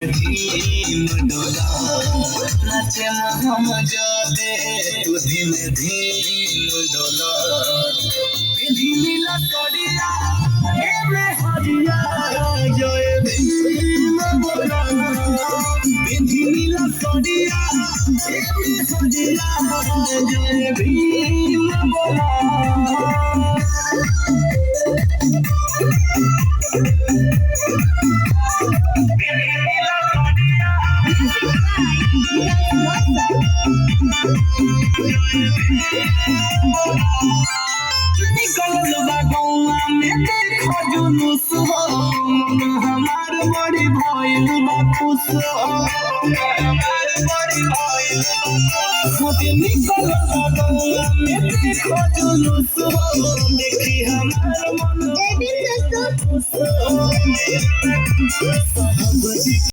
धीम डोला नाचे हम जाते तू धीमे धीम डोला धीमिला करिया हे में हरिया जय भीम बोला धीमिला करिया हे में हरिया जय भीम बोला निकल गौआ में देखो जुलूस हो हमार बड़ी भइल बा खुश हमार बड़ी भइल बा निकल गौआ में देखो जुलूस हो देखी हमार मन खुश हो